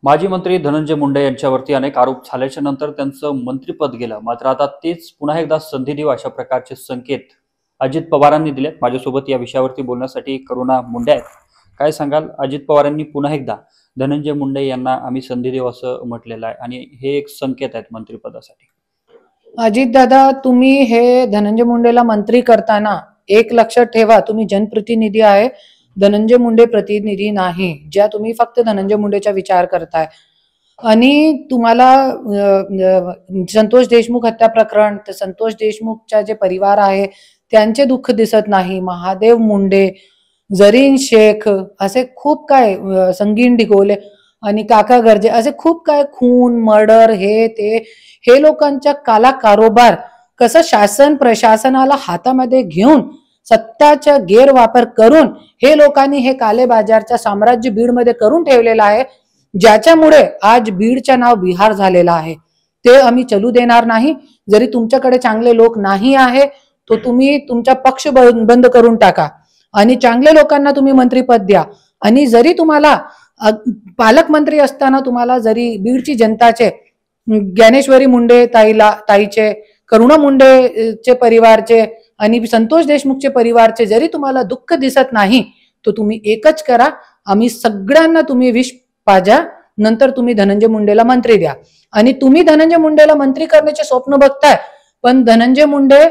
माजी मंत्री धनंजय मुंडे यांच्यावरती अनेक आरोप झाल्याच्या नंतर त्यांचं मंत्रिपद गेलं. मात्र आता तेच पुन्हा एकदा संधी देऊ अशा प्रकारचे संकेत अजित पवारांनी दिलेत. माझ्यासोबत या विषयावरती बोलण्यासाठी करुणा मुंडे आहेत. काय सांगाल? अजित पवारांनी पुन्हा एकदा धनंजय मुंडे यांना आम्ही संधी देऊ असं म्हटलेलं आहे आणि हे एक संकेत आहेत मंत्रिपदासाठी. अजित दादा, तुम्ही हे धनंजय मुंडेला मंत्री करताना एक लक्षात ठेवा, तुम्ही जनप्रतिनिधी आहे, धनंजय मुंडे प्रतिनिधी नाही. ज्या तुम्ही फक्त धनंजय मुंडेचा विचार करताय आणि तुम्हाला संतोष देशमुख हत्या प्रकरण, तर संतोष देशमुखचा जे परिवार आहे त्यांचे दुःख दिसत नाही. महादेव मुंडे, जरीन शेख, असे खूप काय, संगीन डिगोले आणि काका गर्जे, असे खूप काय खून, मर्डर, हे लोकांच्या काला कारोबार कसं शासन प्रशासनाला हातामध्ये घेऊन सत्ताचा गैरवापर करून हे लोकांनी हे काले बाजारचा साम्राज्य बीडमध्ये करून ठेवलेलं आहे, ज्याच्यामुळे आज बीडचं नाव बिहार झालेलं आहे. ते आम्ही चलू देणार नाही. जरी तुमच्याकडे चांगले लोक नाही आहे तो तुम्ही तुमचा पक्ष बंद करून टाका आणि चांगले लोकांना तुम्ही मंत्रीपद द्या. आणि जरी तुम्हाला पालकमंत्री असताना तुम्हाला जरी बीडची जनताचे, ज्ञानेश्वरी मुंडे ताईचे, करुणा मुंडेचे परिवारचे आणि संतोष देशमुखचे परिवारचे जरी तुम्हाला दुःख दिसत नाही, तो तुम्ही एकच करा, आम्ही सगळ्यांना तुम्ही विष पाजा, नंतर तुम्ही धनंजय मुंडेला मंत्री द्या. आणि तुम्ही धनंजय मुंडेला मंत्री करण्याचे स्वप्न बघताय, पण धनंजय मुंडे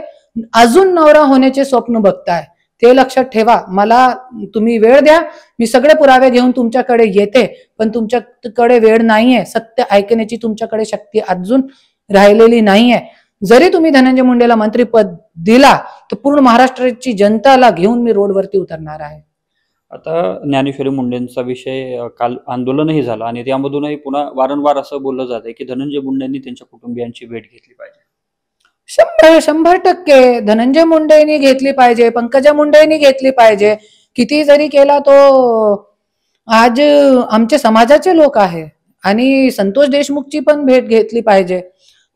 अजून नवरा होण्याचे स्वप्न बघताय. ते लक्षात ठेवा. मला तुम्ही वेळ द्या, मी सगळे पुरावे घेऊन तुमच्याकडे येते, पण तुमच्याकडे वेळ नाहीये. सत्य ऐकण्याची तुमच्याकडे शक्ती अजून राहिलेली नाहीये. जरी तुम्ही धनंजय मुंडेला मंत्रीपद दिला तर पूर्ण महाराष्ट्राची जनताला घेऊन मी रोडवरती उतरणार आहे. आता ज्ञानेश्वरी मुंडेंचा विषय काल आंदोलनही झालं आणि त्यामधूनही पुन्हा वारंवार असं बोललं जातंय की धनंजय मुंडेंनी त्यांच्या कुटुंबियांची भेट घेतली पाहिजे. 100% धनंजय मुंडेंनी घेतली पाहिजे, पंकजा मुंडेंनी घेतली पाहिजे. किती जरी केला तो आज आमच्या समाजाचे लोक आहे. आणि संतोष देशमुखची पण भेट घेतली पाहिजे.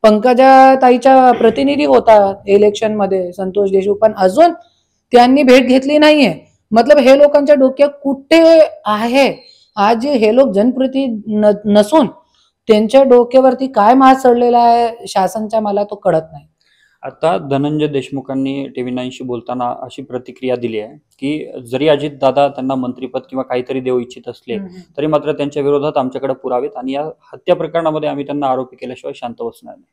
पंकजा ताईचा प्रतिनिधी होता इलेक्शन मध्ये संतोष देशमुख, पण अजून त्यांनी भेट घेतली नाहीये. मतलब हे लोकांच्या डोक्यात कुठे आहे? आज हे लोक जनप्रतिनिधी नसून त्यांच्या डोक्यावरती काय मात चढलेला आहे शासनच्या, मला तो कळत नाही. आता धनंजय देशमुखांनी TV9शी बोलताना अशी प्रतिक्रिया दिली आहे की जरी अजित दादा त्यांना मंत्रिपद किंवा काहीतरी देऊ इच्छित असले तरी मात्र त्यांच्या विरोधात आमच्याकडे पुरावेत आणि या हत्या प्रकरणामध्ये आम्ही त्यांना आरोपी केल्याशिवाय शांत बसणार नाही.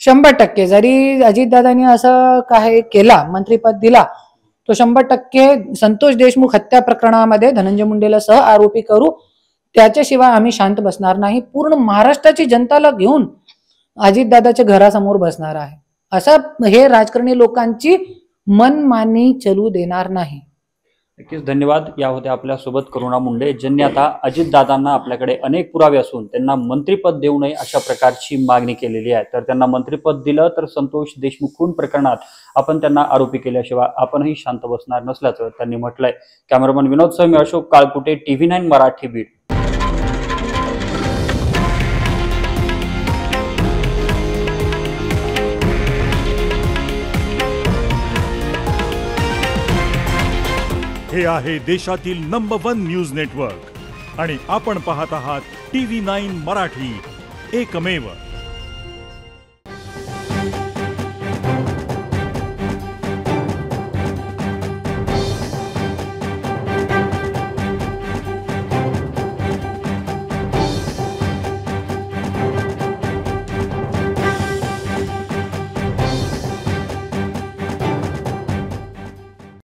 100% जरी अजितदादांनी असं काही केला, मंत्रिपद दिला, तो 100% संतोष देशमुख हत्या प्रकरणामध्ये धनंजय मुंडेला सह आरोपी करू. त्याच्याशिवाय आम्ही शांत बसणार नाही. पूर्ण महाराष्ट्राची जनताला घेऊन अजितदादाच्या घरासमोर बसणार आहे. असं हे राजकारणी लोकांची मनमानी चलू देणार नाही. नक्कीच धन्यवाद. या होत्या आपल्यासोबत करुणा मुंडे, ज्यांनी आता अजितदादांना आपल्याकडे अनेक पुरावे असून त्यांना मंत्रिपद देऊ नये अशा प्रकारची मागणी केलेली आहे. तर त्यांना मंत्रिपद दिलं तर संतोष देशमुख खून प्रकरणात आपण त्यांना आरोपी केल्याशिवाय आपणही शांत बसणार नसल्याचं त्यांनी म्हटलंय. कॅमेरामन विनोद सह मी अशोक काळकुटे, TV9 मराठी, बीड. हे आहे देशातील नंबर 1 न्यूज नेटवर्क आणि आपण पाहत आहात TV9 मराठी, एकमेव.